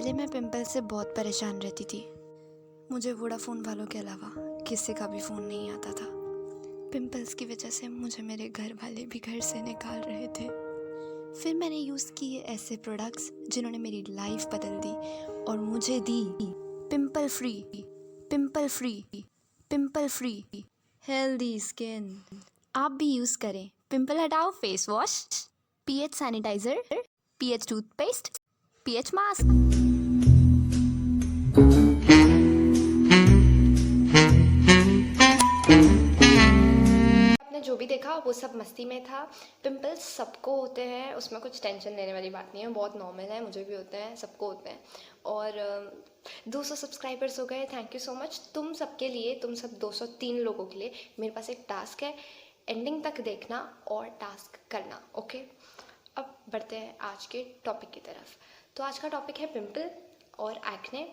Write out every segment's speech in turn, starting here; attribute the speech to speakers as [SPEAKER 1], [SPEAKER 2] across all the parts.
[SPEAKER 1] पहले मैं पिंपल से बहुत परेशान रहती थी। मुझे वोडाफोन वालों के अलावा किसी का भी फ़ोन नहीं आता था। पिंपल्स की वजह से मुझे मेरे घर वाले भी घर से निकाल रहे थे। फिर मैंने यूज़ किए ऐसे प्रोडक्ट्स जिन्होंने मेरी लाइफ बदल दी और मुझे दी pimple free pimple free pimple free healthy skin. आप भी यूज़ करें पिंपल हटाओ face wash, PH sanitizer, PH toothpaste, PH mask.
[SPEAKER 2] आपने जो भी देखा वो सब मस्ती में था। पिंपल्स सबको होते हैं, उसमें कुछ टेंशन लेने वाली बात नहीं है, बहुत नॉर्मल है। मुझे भी होते हैं, सबको होते हैं। और 200 सब्सक्राइबर्स हो गए, थैंक यू सो मच। तुम सबके लिए, तुम सब 203 लोगों के लिए मेरे पास एक टास्क है, एंडिंग तक देखना और टास्क करना, ओके। अब बढ़ते हैं आज के टॉपिक की तरफ। तो आज का टॉपिक है पिंपल और एक्ने।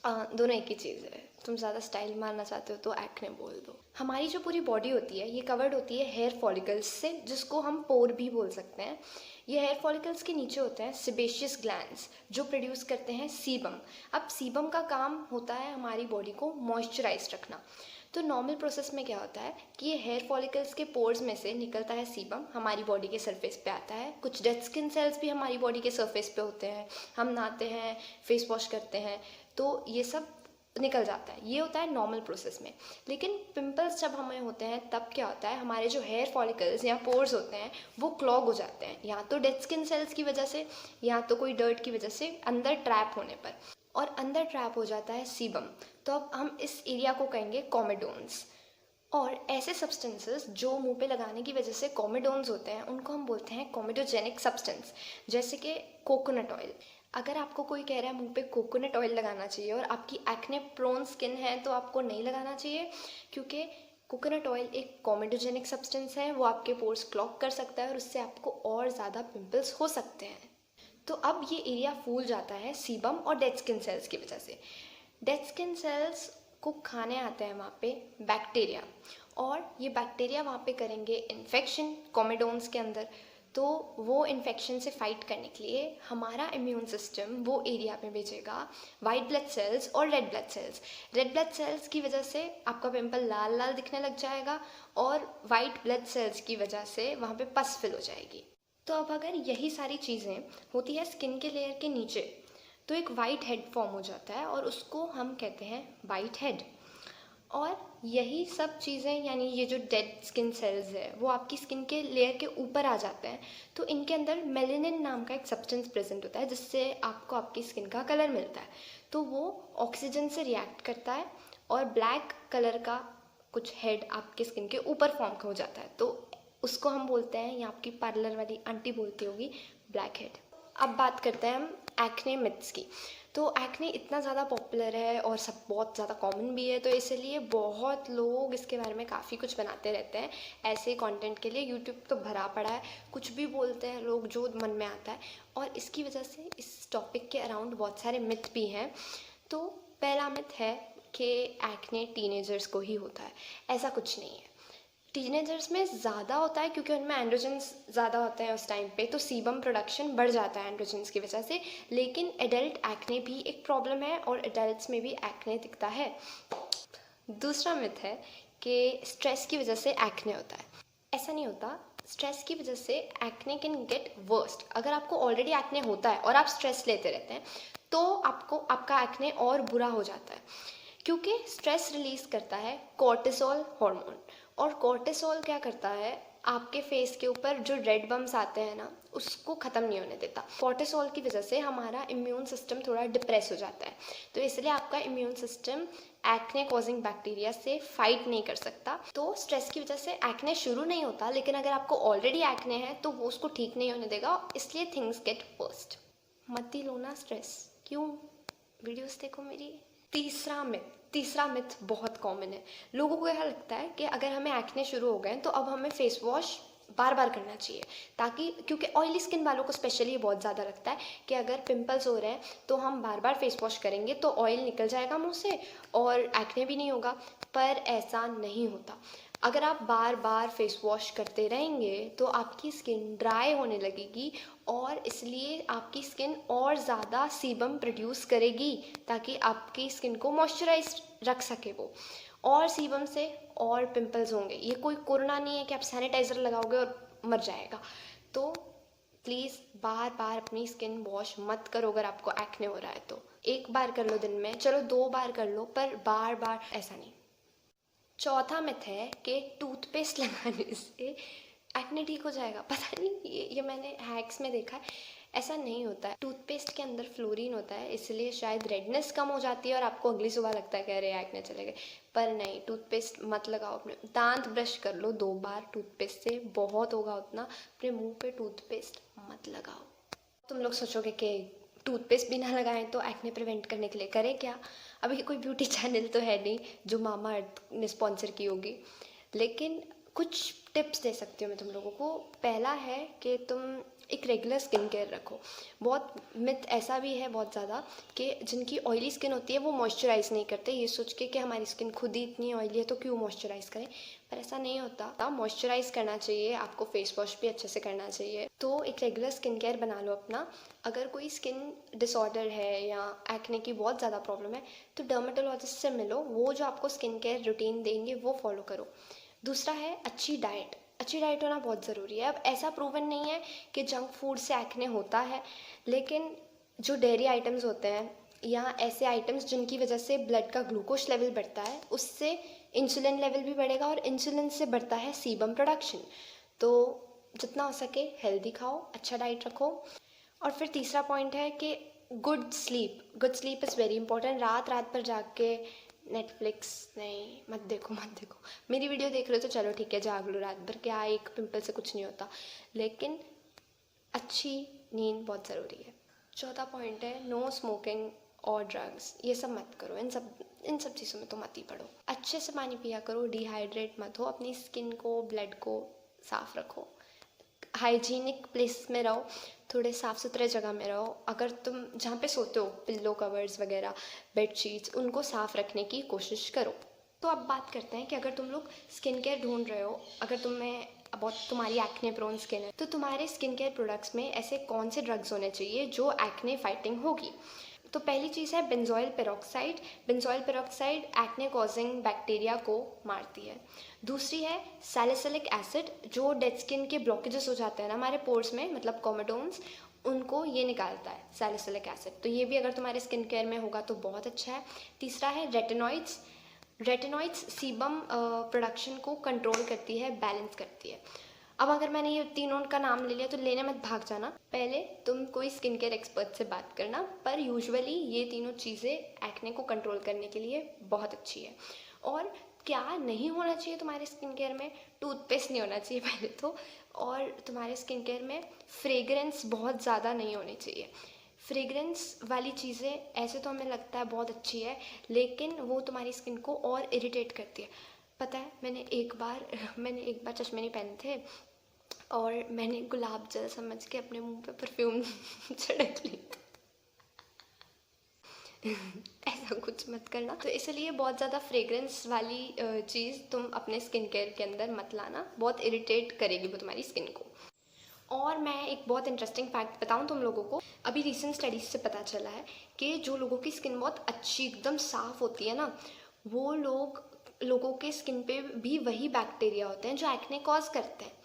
[SPEAKER 2] दोनों एक ही चीज़ है। तुम ज़्यादा स्टाइल मारना चाहते हो तो एक्ने बोल दो। हमारी जो पूरी बॉडी होती है ये कवर्ड होती है हेयर फॉलिकल्स से, जिसको हम पोर भी बोल सकते हैं। ये हेयर फॉलिकल्स के नीचे होते हैं सेबेशियस ग्लैंड्स जो प्रोड्यूस करते हैं सीबम। अब सीबम का काम होता है हमारी बॉडी को मॉइस्चराइज रखना। तो नॉर्मल प्रोसेस में क्या होता है कि ये हेयर फॉलिकल्स के पोर्स में से निकलता है सीबम, हमारी बॉडी के सरफेस पे आता है। कुछ डेड स्किन सेल्स भी हमारी बॉडी के सरफेस पे होते हैं। हम नहाते हैं, फेस वॉश करते हैं तो ये सब निकल जाता है। ये होता है नॉर्मल प्रोसेस में। लेकिन पिंपल्स जब हमें होते हैं तब क्या होता है, हमारे जो हेयर फॉलिकल्स या पोर्स होते हैं वो क्लॉग हो जाते हैं, या तो डेड स्किन सेल्स की वजह से या तो कोई डर्ट की वजह से अंदर ट्रैप होने पर। और अंदर ट्रैप हो जाता है सीबम। तो अब हम इस एरिया को कहेंगे कॉमेडोन्स। और ऐसे सब्सटेंसेस जो मुंह पे लगाने की वजह से कॉमेडोन्स होते हैं उनको हम बोलते हैं कॉमेडोजेनिक सब्सटेंस, जैसे कि कोकोनट ऑयल। अगर आपको कोई कह रहा है मुंह पे कोकोनट ऑयल लगाना चाहिए और आपकी एक्ने प्रोन स्किन है तो आपको नहीं लगाना चाहिए, क्योंकि कोकोनट ऑयल एक कॉमेडोजेनिक सब्सटेंस है। वो आपके पोर्स क्लॉग कर सकता है और उससे आपको और ज़्यादा पिंपल्स हो सकते हैं। तो अब ये एरिया फूल जाता है सीबम और डेड स्किन सेल्स की वजह से। डेड स्किन सेल्स को खाने आते हैं वहाँ पे बैक्टीरिया, और ये बैक्टीरिया वहाँ पे करेंगे इन्फेक्शन कॉमेडोन्स के अंदर। तो वो इन्फेक्शन से फाइट करने के लिए हमारा इम्यून सिस्टम वो एरिया में भेजेगा वाइट ब्लड सेल्स और red blood cells. Red blood cells की वजह से आपका पिंपल लाल लाल दिखने लग जाएगा और वाइट ब्लड सेल्स की वजह से वहाँ पे पस फिल हो जाएगी। तो अब अगर यही सारी चीज़ें होती है स्किन के लेयर के नीचे तो एक वाइट हेड फॉर्म हो जाता है और उसको हम कहते हैं वाइट हेड। और यही सब चीज़ें यानी ये जो डेड स्किन सेल्स है वो आपकी स्किन के लेयर के ऊपर आ जाते हैं। तो इनके अंदर मेलेनिन नाम का एक सब्सटेंस प्रेजेंट होता है जिससे आपको आपकी स्किन का कलर मिलता है। तो वो ऑक्सीजन से रिएक्ट करता है और ब्लैक कलर का कुछ हेड आपके स्किन के ऊपर फॉर्म हो जाता है। तो उसको हम बोलते हैं, या आपकी पार्लर वाली आंटी बोलती होगी, ब्लैक हेड। अब बात करते हैं हम एक्ने मिथ्स की। तो एक्ने इतना ज़्यादा पॉपुलर है और सब बहुत ज़्यादा कॉमन भी है, तो इसलिए बहुत लोग इसके बारे में काफ़ी कुछ बनाते रहते हैं। ऐसे कंटेंट के लिए यूट्यूब तो भरा पड़ा है, कुछ भी बोलते हैं लोग जो मन में आता है। और इसकी वजह से इस टॉपिक के अराउंड बहुत सारे मिथ भी हैं। तो पहला मिथ है कि एक्ने टीनेजर्स को ही होता है। ऐसा कुछ नहीं है। टीनेजर्स में ज़्यादा होता है क्योंकि उनमें एंड्रोजन्स ज़्यादा होते हैं उस टाइम पे, तो सीबम प्रोडक्शन बढ़ जाता है एंड्रोजन्स की वजह से। लेकिन एडल्ट एक्ने भी एक प्रॉब्लम है और एडल्ट्स में भी एक्ने दिखता है। दूसरा मिथ है कि स्ट्रेस की वजह से एक्ने होता है। ऐसा नहीं होता। स्ट्रेस की वजह से एक्ने कैन गेट वर्स्ट। अगर आपको ऑलरेडी एक्ने होता है और आप स्ट्रेस लेते रहते हैं तो आपको आपका एक्ने और बुरा हो जाता है, क्योंकि स्ट्रेस रिलीज करता है कॉर्टिसोल हार्मोन। और कॉर्टिसोल क्या करता है, आपके फेस के ऊपर जो रेड बम्स आते हैं ना उसको ख़त्म नहीं होने देता। कॉर्टिसोल की वजह से हमारा इम्यून सिस्टम थोड़ा डिप्रेस हो जाता है, तो इसलिए आपका immune system acne causing bacteria से फाइट नहीं कर सकता। तो स्ट्रेस की वजह से एक्ने शुरू नहीं होता, लेकिन अगर आपको ऑलरेडी एक्ने है तो वो उसको ठीक नहीं होने देगा, इसलिए थिंग्स गेट वर्स्ट। मत ही लो ना स्ट्रेस, क्यों? वीडियोस देखो मेरी। तीसरा मिथ बहुत कॉमन है। लोगों को यह लगता है कि अगर हमें एक्ने शुरू हो गए तो अब हमें फेस वॉश बार बार करना चाहिए, ताकि क्योंकि ऑयली स्किन वालों को स्पेशली ये बहुत ज़्यादा लगता है कि अगर पिंपल्स हो रहे हैं तो हम बार बार फेस वॉश करेंगे तो ऑयल निकल जाएगा मुंह से और एक्ने भी नहीं होगा। पर ऐसा नहीं होता। अगर आप बार बार फेस वॉश करते रहेंगे तो आपकी स्किन ड्राई होने लगेगी और इसलिए आपकी स्किन और ज़्यादा सीबम प्रोड्यूस करेगी ताकि आपकी स्किन को मॉइस्चराइज रख सके वो। और सीबम से और पिंपल्स होंगे। ये कोई कोरोना नहीं है कि आप सैनिटाइज़र लगाओगे और मर जाएगा। तो प्लीज़ बार बार अपनी स्किन वॉश मत करो। अगर आपको एक्ने हो रहा है तो एक बार कर लो दिन में, चलो 2 बार कर लो, पर बार बार ऐसा नहीं। चौथा मिथ है कि टूथपेस्ट लगाने से एक्ने ठीक हो जाएगा। पता नहीं, ये मैंने हैक्स में देखा है, ऐसा नहीं होता है। टूथपेस्ट के अंदर फ्लोरीन होता है, इसलिए शायद रेडनेस कम हो जाती है और आपको अगली सुबह लगता है कि अरे एक्ने चले गए। पर नहीं, टूथपेस्ट मत लगाओ। अपने दांत ब्रश कर लो 2 बार टूथपेस्ट से, बहुत होगा उतना। अपने मुंह पे टूथपेस्ट मत लगाओ। तुम लोग सोचोगे कि टूथपेस्ट भी ना लगाएं तो एक्ने प्रिवेंट करने के लिए करें क्या। अभी कोई ब्यूटी चैनल तो है नहीं जो मामा अर्थ ने स्पॉन्सर की होगी, लेकिन कुछ टिप्स दे सकती हूँ मैं तुम लोगों को। पहला है कि तुम एक रेगुलर स्किन केयर रखो। बहुत मिथ ऐसा भी है बहुत ज़्यादा कि जिनकी ऑयली स्किन होती है वो मॉइस्चराइज़ नहीं करते, ये सोच के कि हमारी स्किन खुद ही इतनी ऑयली है तो क्यों मॉइस्चराइज़ करें। पर ऐसा नहीं होता। मॉइस्चराइज़ करना चाहिए, आपको फेस वॉश भी अच्छे से करना चाहिए। तो एक रेगुलर स्किन केयर बना लो अपना। अगर कोई स्किन डिसऑर्डर है या एक्ने की बहुत ज़्यादा प्रॉब्लम है तो डर्मेटोलॉजिस्ट से मिलो, वो जो आपको स्किन केयर रूटीन देंगे वो फॉलो करो। दूसरा है अच्छी डाइट। अच्छी डाइट होना बहुत ज़रूरी है। अब ऐसा प्रूवन नहीं है कि जंक फूड से एक्ने होता है, लेकिन जो डेयरी आइटम्स होते हैं या ऐसे आइटम्स जिनकी वजह से ब्लड का ग्लूकोज लेवल बढ़ता है, उससे इंसुलिन लेवल भी बढ़ेगा और इंसुलिन से बढ़ता है सीबम प्रोडक्शन। तो जितना हो सके हेल्दी खाओ, अच्छा डाइट रखो। और फिर तीसरा पॉइंट है कि good sleep is very important. रात भर जाग के नेटफ्लिक्स नहीं, मत देखो। मेरी वीडियो देख रहे हो तो चलो ठीक है, जाग लो रात भर, क्या एक पिंपल से कुछ नहीं होता, लेकिन अच्छी नींद बहुत ज़रूरी है। चौथा पॉइंट है नो स्मोकिंग और ड्रग्स। ये सब मत करो, इन सब चीज़ों में तो मत ही पड़ो। अच्छे से पानी पिया करो, डिहाइड्रेट मत हो, अपनी स्किन को, ब्लड को साफ़ रखो, हाइजीनिक प्लेस में रहो, थोड़े साफ़ सुथरे जगह में रहो। अगर तुम जहाँ पे सोते हो, पिल्लो कवर्स वगैरह, बेडशीट्स, उनको साफ़ रखने की कोशिश करो। तो अब बात करते हैं कि अगर तुम लोग स्किन केयर ढूंढ रहे हो, अगर तुम्हारी एक्ने प्रोन स्किन है, तो तुम्हारे स्किन केयर प्रोडक्ट्स में ऐसे कौन से ड्रग्स होने चाहिए जो एक्ने फाइटिंग होगी। तो पहली चीज़ है benzoyl peroxide. Benzoyl peroxide acne causing bacteria को मारती है। दूसरी है सैलिसिलिक एसिड, जो डेड स्किन के ब्लॉकेजेस हो जाते हैं ना हमारे पोर्स में, मतलब कोमेडोन्स, उनको ये निकालता है सैलिसिलिक एसिड। तो ये भी अगर तुम्हारे स्किन केयर में होगा तो बहुत अच्छा है। तीसरा है रेटिनॉइड्स सीबम प्रोडक्शन को कंट्रोल करती है, बैलेंस करती है। अब अगर मैंने ये तीनों का नाम ले लिया तो लेने मत भाग जाना, पहले तुम कोई स्किन केयर एक्सपर्ट से बात करना। पर यूजुअली ये तीनों चीज़ें एक्ने को कंट्रोल करने के लिए बहुत अच्छी है। और क्या नहीं होना चाहिए तुम्हारे स्किन केयर में? टूथपेस्ट नहीं होना चाहिए पहले तो, और तुम्हारे स्किन केयर में फ्रेगरेंस बहुत ज़्यादा नहीं होनी चाहिए। फ्रेगरेंस वाली चीज़ें ऐसे तो हमें लगता है बहुत अच्छी है, लेकिन वो तुम्हारी स्किन को और इरिटेट करती है। पता है, मैंने एक बार चश्मे नहीं पहने थे और मैंने गुलाब जल समझ के अपने मुंह पे परफ्यूम छिड़क ली। ऐसा कुछ मत करना। तो इसलिए बहुत ज़्यादा फ्रेग्रेंस वाली चीज़ तुम अपने स्किन केयर के अंदर मत लाना, बहुत इरिटेट करेगी वो तुम्हारी स्किन को। और मैं एक बहुत इंटरेस्टिंग फैक्ट बताऊं तुम लोगों को। अभी रिसेंट स्टडीज से पता चला है कि जो लोगों की स्किन बहुत अच्छी एकदम साफ़ होती है ना, वो लोगों के स्किन पे भी वही बैक्टीरिया होते हैं जो एक्ने कॉज करते हैं।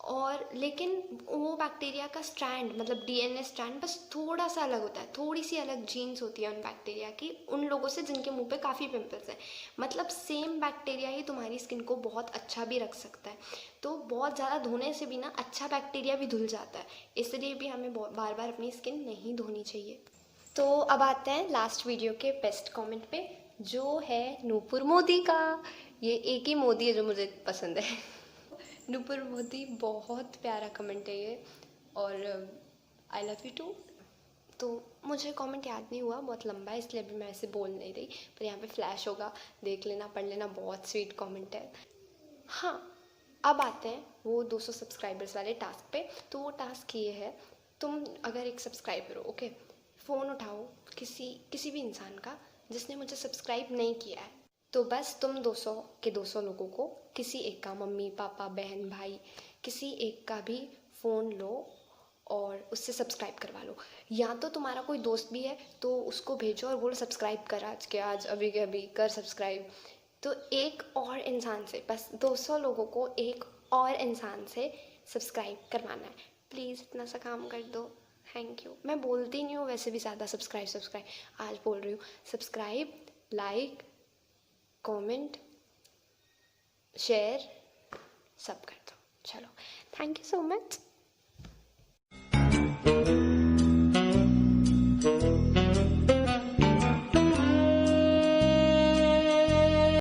[SPEAKER 2] और लेकिन वो बैक्टीरिया का स्ट्रैंड, मतलब डीएनए स्ट्रैंड बस थोड़ा सा अलग होता है, थोड़ी सी अलग जीन्स होती है उन बैक्टीरिया की, उन लोगों से जिनके मुंह पे काफ़ी पिंपल्स हैं। मतलब सेम बैक्टीरिया ही तुम्हारी स्किन को बहुत अच्छा भी रख सकता है। तो बहुत ज़्यादा धोने से भी ना अच्छा बैक्टीरिया भी धुल जाता है, इसलिए भी हमें बार बार अपनी स्किन नहीं धोनी चाहिए। तो अब आते हैं लास्ट वीडियो के बेस्ट कमेंट पे, जो है नूपुर मोदी का। ये एक ही मोदी है जो मुझे पसंद है। नूपुर मोदी, बहुत प्यारा कमेंट है ये, और आई लव यू टू। तो मुझे कमेंट याद नहीं हुआ, बहुत लंबा है इसलिए अभी मैं ऐसे बोल नहीं रही, पर यहाँ पे फ्लैश होगा, देख लेना, पढ़ लेना, बहुत स्वीट कमेंट है। हाँ, अब आते हैं वो 200 सब्सक्राइबर्स वाले टास्क पे। तो वो टास्क ये है, तुम अगर एक सब्सक्राइबर हो, ओके, फ़ोन उठाओ किसी भी इंसान का जिसने मुझे सब्सक्राइब नहीं किया है, तो बस तुम 200 के 200 लोगों को, किसी एक का, मम्मी पापा बहन भाई, किसी एक का भी फ़ोन लो और उससे सब्सक्राइब करवा लो। या तो तुम्हारा कोई दोस्त भी है तो उसको भेजो और बोलो सब्सक्राइब कर आज के आज, अभी के अभी कर सब्सक्राइब। तो एक और इंसान से, बस 200 लोगों को एक और इंसान से सब्सक्राइब करवाना है। प्लीज़ इतना सा काम कर दो। Thank you. मैं बोलती नहीं हूँ वैसे भी ज़्यादा सब्सक्राइब सब्सक्राइब, आज बोल रही हूँ सब्सक्राइब, लाइक, कमेंट, शेयर सब कर दो। चलो, थैंक यू सो मच।